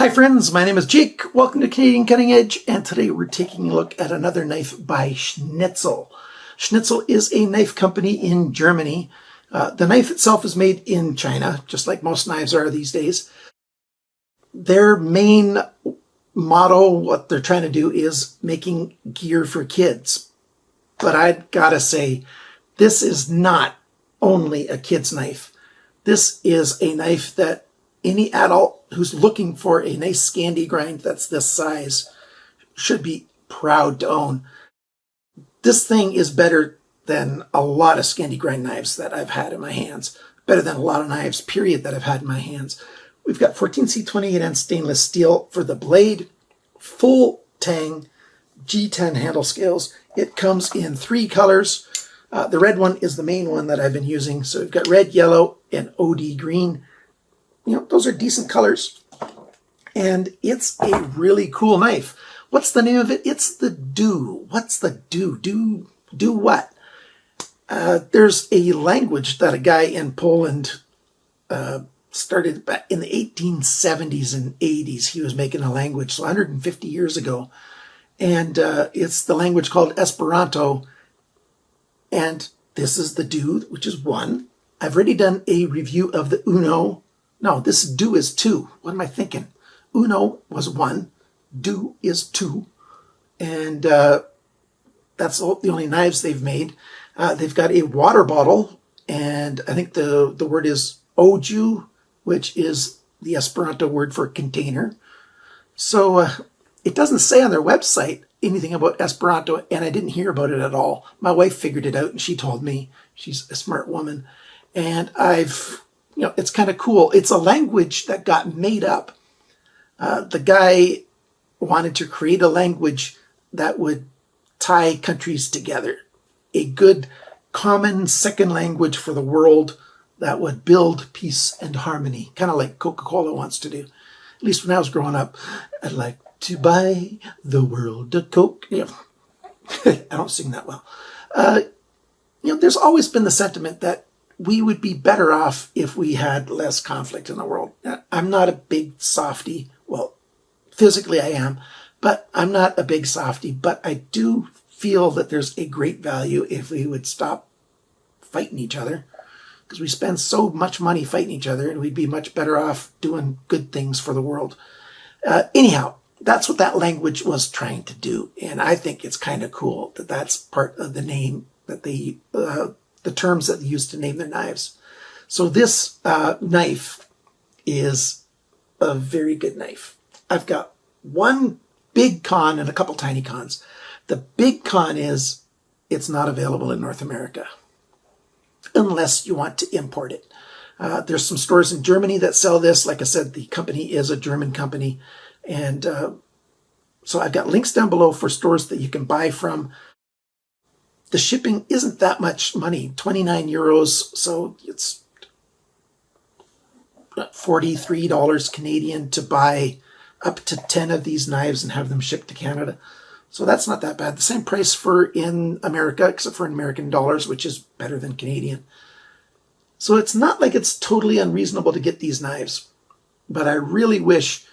Hi friends, my name is Jake. Welcome to Canadian Cutting Edge, and today we're taking a look at another knife by Schnitzel. Schnitzel is a knife company in Germany. The knife itself is made in China, just like most knives are these days. Their main motto, what they're trying to do, is making gear for kids. But I've got to say, this is not only a kid's knife. This is a knife that any adult who's looking for a nice Scandi grind that's this size should be proud to own. This thing is better than a lot of Scandi grind knives that I've had in my hands. Better than a lot of knives, period, that I've had in my hands. We've got 14C28N stainless steel for the blade, full Tang G10 handle scales. It comes in 3 colors. The red one is the main one that I've been using. So we've got red, yellow, and OD green. You know, those are decent colors. And it's a really cool knife. What's the name of it? It's the Do. What's the Do? Do what? There's a language that a guy in Poland started back in the 1870s and 80s. He was making a language, so 150 years ago. And it's the language called Esperanto. And this is the Do, which is 1. I've already done a review of the Uno. No, this Do is 2. What am I thinking? Uno was 1. Do is 2. And that's the only knives they've made. They've got a water bottle, and I think the word is oju, which is the Esperanto word for container. So it doesn't say on their website anything about Esperanto, and I didn't hear about it at all. My wife figured it out, and she told me. She's a smart woman. And it's kind of cool. It's a language that got made up. The guy wanted to create a language that would tie countries together. A good common second language for the world that would build peace and harmony, kind of like Coca-Cola wants to do. At least when I was growing up, I'd like to buy the world a Coke. I don't sing that well. There's always been the sentiment that we would be better off if we had less conflict in the world. I'm not a big softy. Well, physically I am, but I'm not a big softy. But I do feel that there's a great value if we would stop fighting each other, because we spend so much money fighting each other, and we'd be much better off doing good things for the world. Anyhow, that's what that language was trying to do. And I think it's kind of cool that that's part of the name that they the terms that they use to name their knives. So this knife is a very good knife. I've got one big con and a couple tiny cons. The big con is it's not available in North America unless you want to import it. There's some stores in Germany that sell this. Like I said, the company is a German company. And so I've got links down below for stores that you can buy from. The shipping isn't that much money, 29 euros, so it's $43 Canadian to buy up to 10 of these knives and have them shipped to Canada. So that's not that bad. The same price for in America, except for in American dollars, which is better than Canadian. So it's not like it's totally unreasonable to get these knives. But I really wish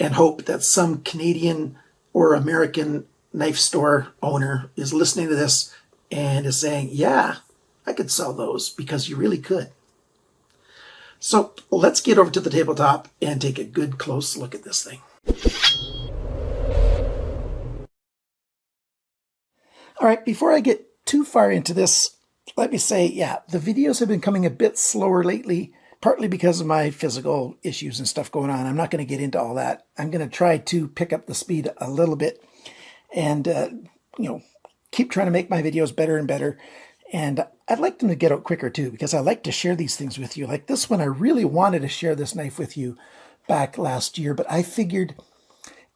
and hope that some Canadian or American knife store owner is listening to this and is saying, yeah, I could sell those, because you really could. So let's get over to the tabletop and take a good close look at this thing. All right, before I get too far into this, let me say, yeah, the videos have been coming a bit slower lately, partly because of my physical issues and stuff going on. I'm not going to get into all that. I'm going to try to pick up the speed a little bit and, keep trying to make my videos better and better. And I'd like them to get out quicker too, because I like to share these things with you. Like this one, I really wanted to share this knife with you back last year, but I figured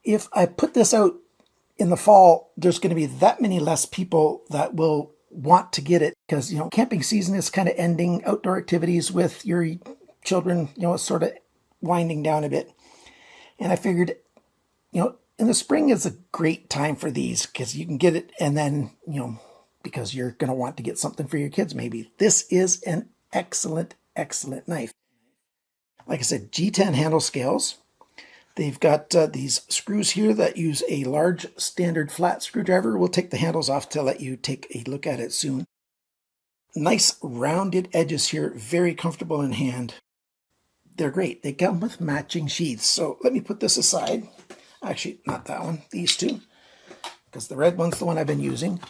if I put this out in the fall, there's going to be that many less people that will want to get it, because, camping season is kind of ending. Outdoor activities with your children, it's sort of winding down a bit. And I figured, in the spring is a great time for these, because you can get it and then, because you're going to want to get something for your kids maybe. This is an excellent, excellent knife. Like I said, G10 handle scales. They've got these screws here that use a large standard flat screwdriver. We'll take the handles off to let you take a look at it soon. Nice rounded edges here, very comfortable in hand. They're great. They come with matching sheaths. So let me put this aside. Actually, not that one, these two, because the red one's the one I've been using.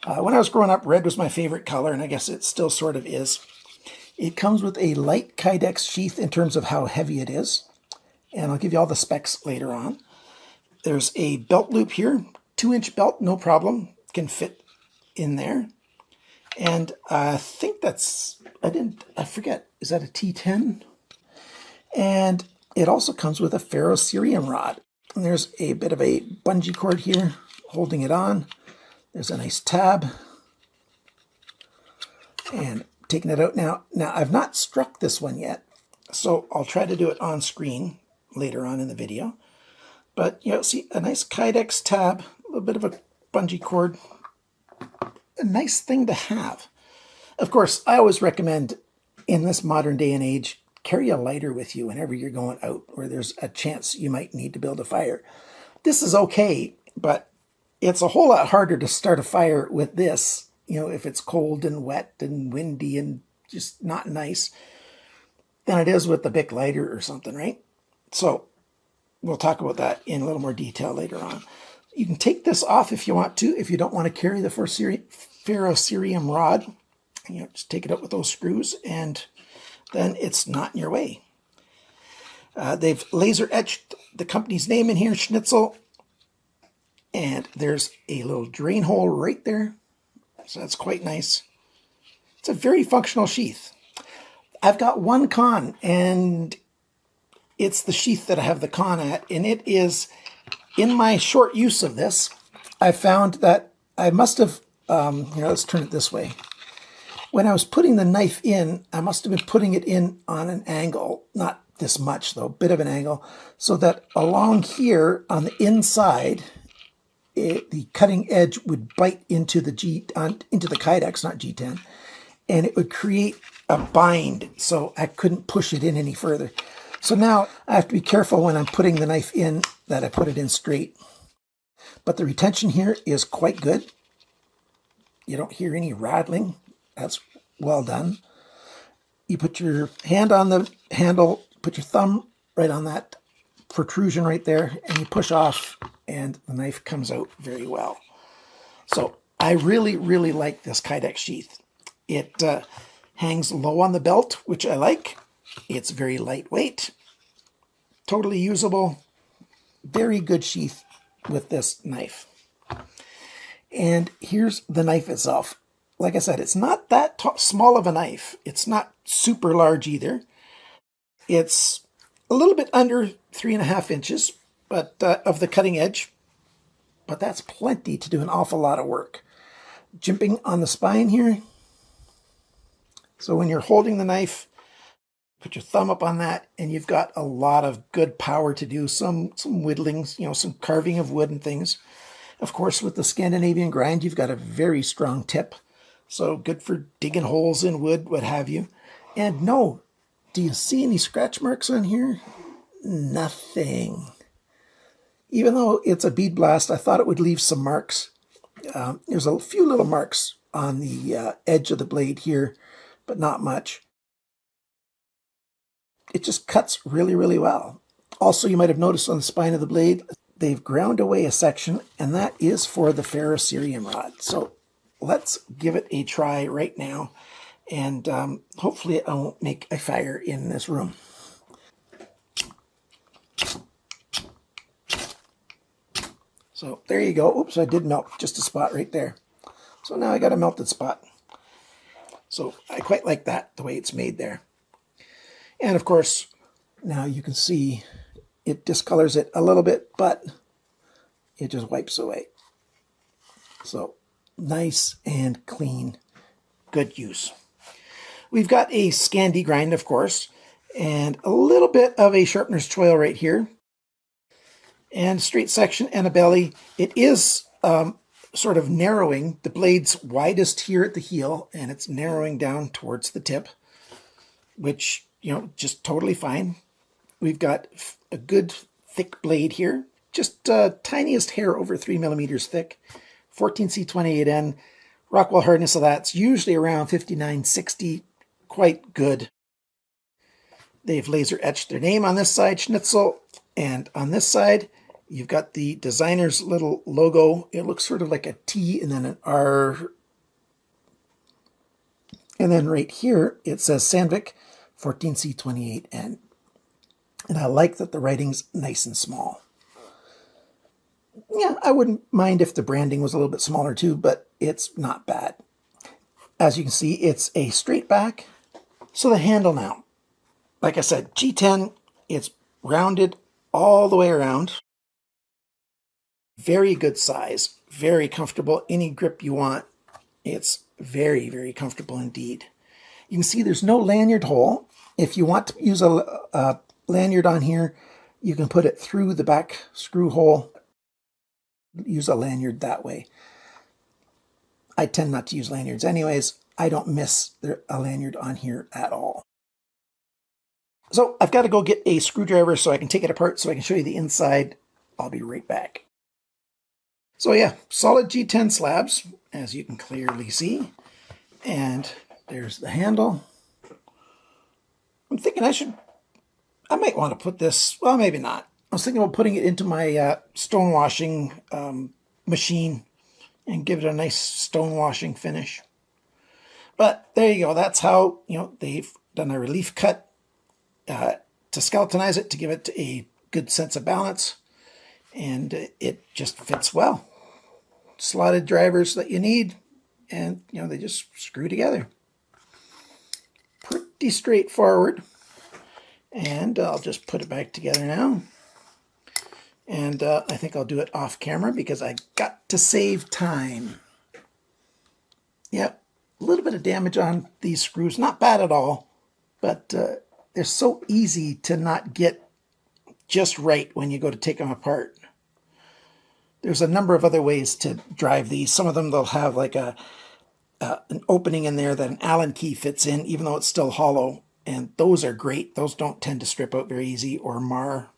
When I was growing up, red was my favorite color, and I guess it still sort of is. It comes with a light Kydex sheath in terms of how heavy it is. And I'll give you all the specs later on. There's a belt loop here, 2-inch belt, no problem, can fit in there. And I think that's, I forget, is that a T10? And it also comes with a ferrocerium rod. And there's a bit of a bungee cord here holding it on. There's a nice tab. And taking it out now. Now, I've not struck this one yet, so I'll try to do it on screen later on in the video. But, you know, see, a nice Kydex tab, a little bit of a bungee cord. A nice thing to have. Of course, I always recommend, in this modern day and age, carry a lighter with you whenever you're going out where there's a chance you might need to build a fire. This is okay, but it's a whole lot harder to start a fire with this, you know, if it's cold and wet and windy and just not nice, than it is with the Bic lighter or something, right? So we'll talk about that in a little more detail later on. You can take this off if you want to, if you don't want to carry the ferrocerium rod. You know, just take it out with those screws, and then it's not in your way. They've laser etched the company's name in here, Schnitzel, and there's a little drain hole right there, so that's quite nice. It's a very functional sheath. I've got one con, and it's the sheath that I have the con at, and it is, in my short use of this, I found that I must have, here, let's turn it this way. When I was putting the knife in, I must have been putting it in on an angle, not this much though, bit of an angle, so that along here on the inside, the cutting edge would bite into the Kydex, not G10, and it would create a bind, so I couldn't push it in any further. So now I have to be careful when I'm putting the knife in that I put it in straight. But the retention here is quite good. You don't hear any rattling. That's well done. You put your hand on the handle, put your thumb right on that protrusion right there, and you push off, and the knife comes out very well. So I really, really like this Kydex sheath. It hangs low on the belt, which I like. It's very lightweight, totally usable, very good sheath with this knife. And here's the knife itself. Like I said, it's not that small of a knife. It's not super large either. It's a little bit under 3.5 inches, but of the cutting edge. But that's plenty to do an awful lot of work. Jimping on the spine here. So when you're holding the knife, put your thumb up on that, and you've got a lot of good power to do some whittlings, you know, some carving of wood and things. Of course, with the Scandinavian grind, you've got a very strong tip. So good for digging holes in wood, what have you. And no, do you see any scratch marks on here? Nothing. Even though it's a bead blast, I thought it would leave some marks. There's a few little marks on the edge of the blade here, but not much. It just cuts really, really well. Also, you might have noticed on the spine of the blade, they've ground away a section, and that is for the ferrocerium rod. So let's give it a try right now, and hopefully I won't make a fire in this room. So there you go. Oops, I did melt just a spot right there. So now I got a melted spot. So I quite like that, the way it's made there. And of course, now you can see it discolors it a little bit, but it just wipes away. So nice and clean, good use. We've got a Scandi grind, of course, and a little bit of a sharpener's choil right here, and straight section and a belly. It is sort of narrowing. The blade's widest here at the heel, and it's narrowing down towards the tip, which, you know, just totally fine. We've got a good thick blade here, just tiniest hair over 3 millimeters thick, 14C28N. Rockwell hardness of that's usually around 59-60, quite good. They've laser etched their name on this side, Schnitzel, and on this side, you've got the designer's little logo. It looks sort of like a T and then an R. And then right here, it says Sandvik 14C28N. And I like that the writing's nice and small. Yeah, I wouldn't mind if the branding was a little bit smaller too, but it's not bad. As you can see, it's a straight back. So the handle now. Like I said, G10, it's rounded all the way around. Very good size, very comfortable. Any grip you want, it's very, very comfortable indeed. You can see there's no lanyard hole. If you want to use a lanyard on here, you can put it through the back screw hole. Use a lanyard that way. I tend not to use lanyards anyways. I don't miss a lanyard on here at all. So I've got to go get a screwdriver so I can take it apart so I can show you the inside. I'll be right back. So yeah, solid G10 slabs, as you can clearly see. And there's the handle. I'm thinking I might want to put this, well, maybe not. I was thinking about putting it into my stone washing machine and give it a nice stone washing finish. But there you go. That's how, they've done a relief cut to skeletonize it, to give it a good sense of balance. And it just fits well. Slotted drivers that you need, and they just screw together. Pretty straightforward. And I'll just put it back together now. And I think I'll do it off camera because I got to save time. Yep, a little bit of damage on these screws. Not bad at all, but they're so easy to not get just right when you go to take them apart. There's a number of other ways to drive these. Some of them, they'll have like an opening in there that an Allen key fits in, even though it's still hollow. And those are great. Those don't tend to strip out very easy or mar.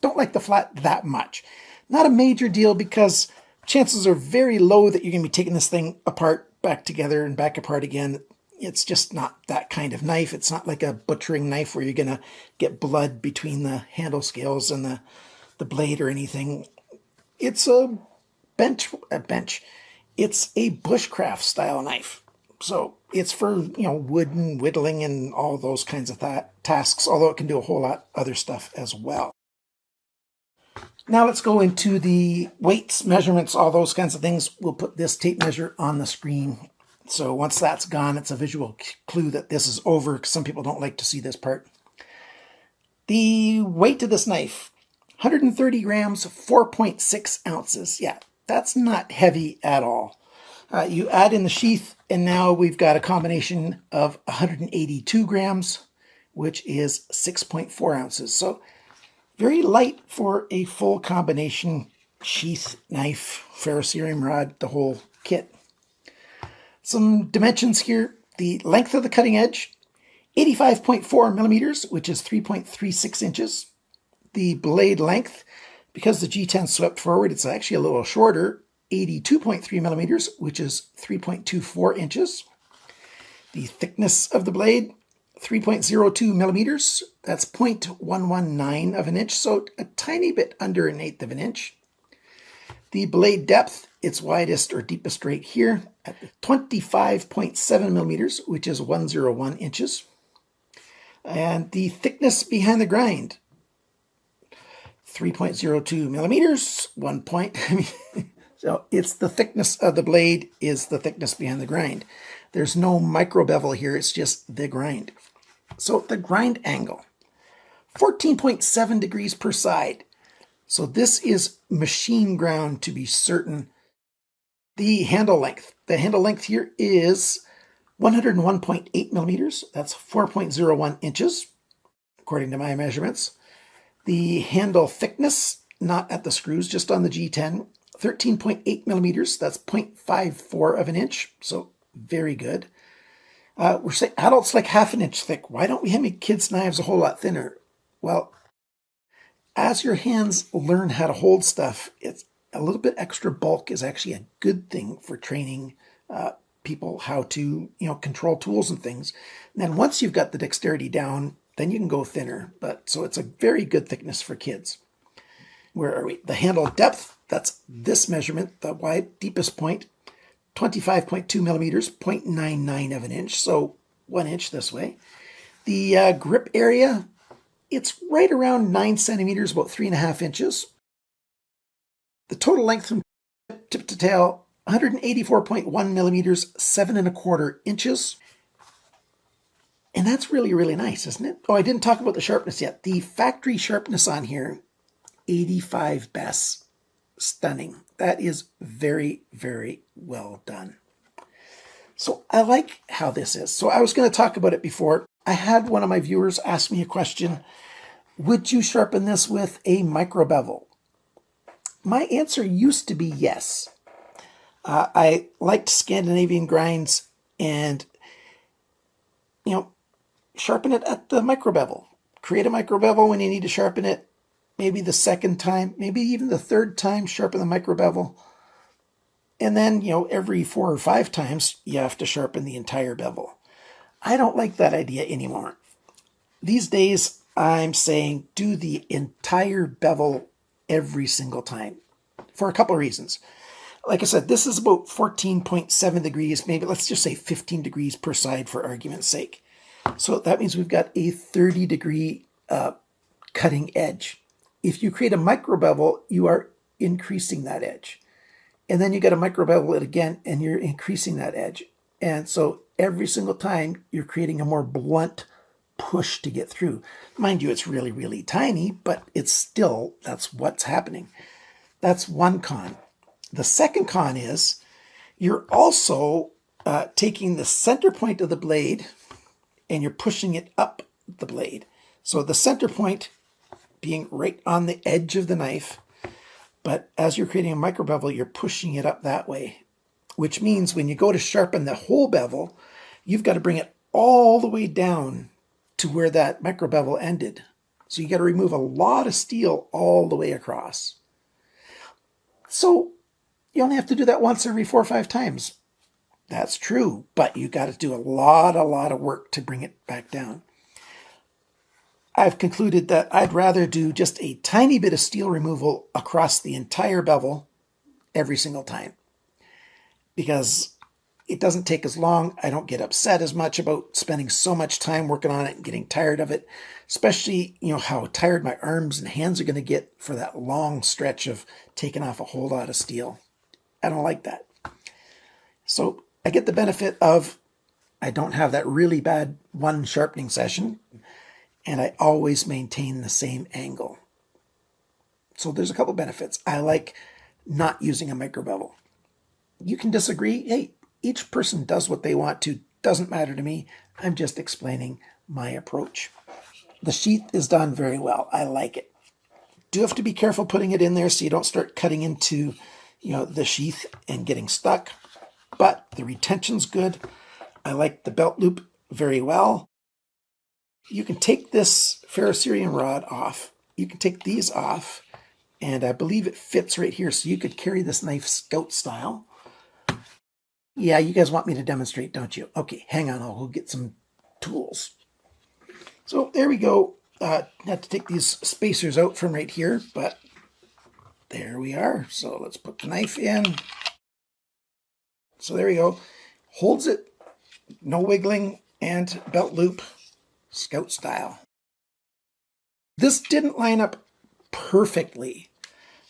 Don't like the flat that much. Not a major deal because chances are very low that you're going to be taking this thing apart, back together, and back apart again. It's just not that kind of knife. It's not like a butchering knife where you're going to get blood between the handle scales and the blade or anything. It's a bench. It's a bushcraft style knife. So it's for, wood and whittling and all those kinds of tasks, although it can do a whole lot other stuff as well. Now let's go into the weights, measurements, all those kinds of things. We'll put this tape measure on the screen. So once that's gone, it's a visual clue that this is over, because some people don't like to see this part. The weight of this knife, 130 grams, 4.6 ounces. Yeah, that's not heavy at all. You add in the sheath, and now we've got a combination of 182 grams, which is 6.4 ounces. So very light for a full combination sheath, knife, ferrocerium rod, the whole kit. Some dimensions here. The length of the cutting edge, 85.4 millimeters, which is 3.36 inches. The blade length, because the G10 swept forward, it's actually a little shorter, 82.3 millimeters, which is 3.24 inches. The thickness of the blade, 3.02 millimeters. That's 0.119 of an inch, so a tiny bit under 1/8 of an inch. The blade depth, its widest or deepest right here at 25.7 millimeters, which is 101 inches. And the thickness behind the grind, 3.02 millimeters, 1 point. So it's the thickness of the blade is the thickness behind the grind. There's no micro bevel here, it's just the grind. So the grind angle, 14.7 degrees per side. So this is machine ground to be certain. The handle length. The handle length here is 101.8 millimeters. That's 4.01 inches, according to my measurements. The handle thickness, not at the screws, just on the G10, 13.8 millimeters. That's 0.54 of an inch. So very good. We're saying adults like 1/2 inch thick. Why don't we make kids' knives a whole lot thinner? Well, As your hands learn how to hold stuff, it's a little bit extra bulk is actually a good thing for training people how to, control tools and things. And then once you've got the dexterity down, then you can go thinner. But so it's a very good thickness for kids. Where are we? The handle depth, that's this measurement, the wide deepest point, 25.2 millimeters, 0.99 of an inch, so 1 inch this way. The grip area, it's right around 9 centimeters, about 3.5 inches. The total length from tip to tail, 184.1 millimeters, 7.25 inches. And that's really, really nice, isn't it? Oh, I didn't talk about the sharpness yet. The factory sharpness on here, 85 best. Stunning. That is very, very well done. So I like how this is. So I was going to talk about it before. I had one of my viewers ask me a question. Would you sharpen this with a micro-bevel? My answer used to be yes. I liked Scandinavian grinds and, sharpen it at the micro-bevel. Create a micro-bevel when you need to sharpen it. Maybe the second time, maybe even the third time, sharpen the micro-bevel. And then, every 4 or 5 times, you have to sharpen the entire bevel. I don't like that idea anymore. These days, I'm saying do the entire bevel every single time for a couple of reasons. Like I said, this is about 14.7 degrees, maybe let's just say 15 degrees per side for argument's sake. So that means we've got a 30-degree cutting edge. If you create a micro-bevel, you are increasing that edge. And then you got to micro-bevel it again, and you're increasing that edge. And so every single time, you're creating a more blunt push to get through. Mind you, it's really, really tiny, but it's still, that's what's happening. That's one con. The second con is you're also taking the center point of the blade and you're pushing it up the blade. So the center point being right on the edge of the knife, but as you're creating a micro-bevel, you're pushing it up that way, which means when you go to sharpen the whole bevel, you've got to bring it all the way down to where that micro-bevel ended. So you got to remove a lot of steel all the way across. So you only have to do that once every 4 or 5 times. That's true, but you got to do a lot of work to bring it back down. I've concluded that I'd rather do just a tiny bit of steel removal across the entire bevel every single time because it doesn't take as long. I don't get upset as much about spending so much time working on it and getting tired of it, especially, how tired my arms and hands are going to get for that long stretch of taking off a whole lot of steel. I don't like that. So I get the benefit of I don't have that really bad one sharpening session, and I always maintain the same angle. So there's a couple benefits. I like not using a micro-bevel. You can disagree. Hey, each person does what they want to. Doesn't matter to me. I'm just explaining my approach. The sheath is done very well. I like it. Do have to be careful putting it in there so you don't start cutting into, the sheath and getting stuck. But the retention's good. I like the belt loop very well. You can take this ferrocerium rod off. You can take these off, and I believe it fits right here, so you could carry this knife scout style. Yeah, you guys want me to demonstrate, don't you? Okay, hang on, I'll go get some tools. So there we go. Have to take these spacers out from right here, but there we are. So let's put the knife in. So there we go. Holds it, no wiggling, and belt loop. Scout style. This didn't line up perfectly.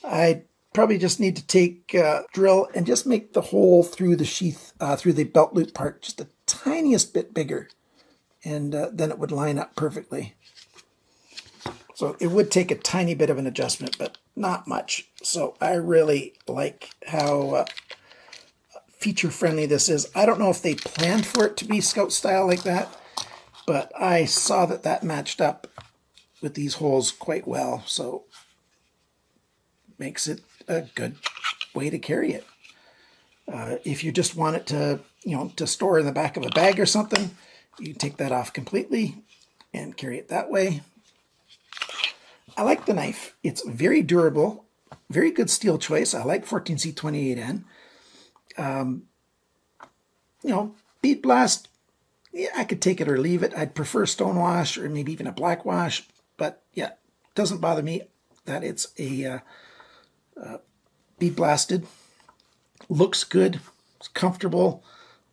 I probably just need to take a drill and just make the hole through the sheath, through the belt loop part, just the tiniest bit bigger. And then it would line up perfectly. So it would take a tiny bit of an adjustment, but not much. So I really like how feature-friendly this is. I don't know if they planned for it to be scout style like that, but I saw that matched up with these holes quite well, so makes it a good way to carry it. If you just want it to, to store in the back of a bag or something, you take that off completely and carry it that way. I like the knife. It's very durable, very good steel choice. I like 14C28N. Bead blast, yeah, I could take it or leave it. I'd prefer stonewash or maybe even a black wash, but yeah, it doesn't bother me that it's a bead blasted. Looks good, it's comfortable.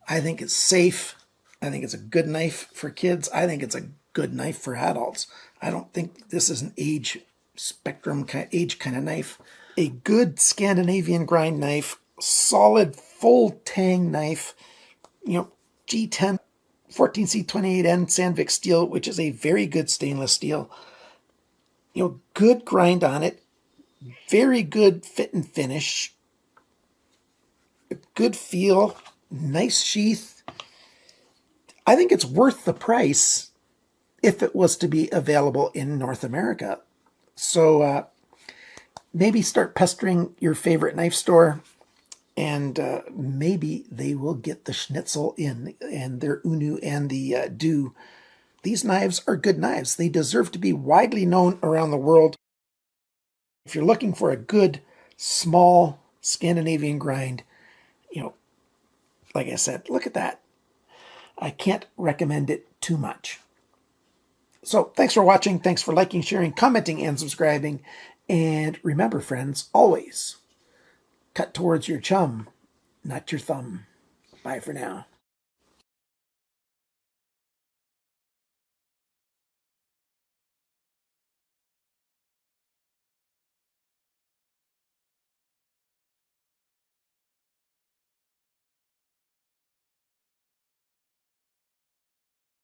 I think it's safe. I think it's a good knife for kids. I think it's a good knife for adults. I don't think this is an age spectrum, age kind of knife. A good Scandinavian grind knife, solid full Tang knife, G10 14C28N Sandvik steel, which is a very good stainless steel. Good grind on it, very good fit and finish, a good feel, nice sheath. I think it's worth the price if it was to be available in North America. So maybe start pestering your favorite knife store, and maybe they will get the Schnitzel in, and their Unu and the Do. These knives are good knives. They deserve to be widely known around the world. If you're looking for a good, small Scandinavian grind, like I said, look at that. I can't recommend it too much. So thanks for watching. Thanks for liking, sharing, commenting, and subscribing. And remember, friends, always cut towards your chum, not your thumb. Bye for now.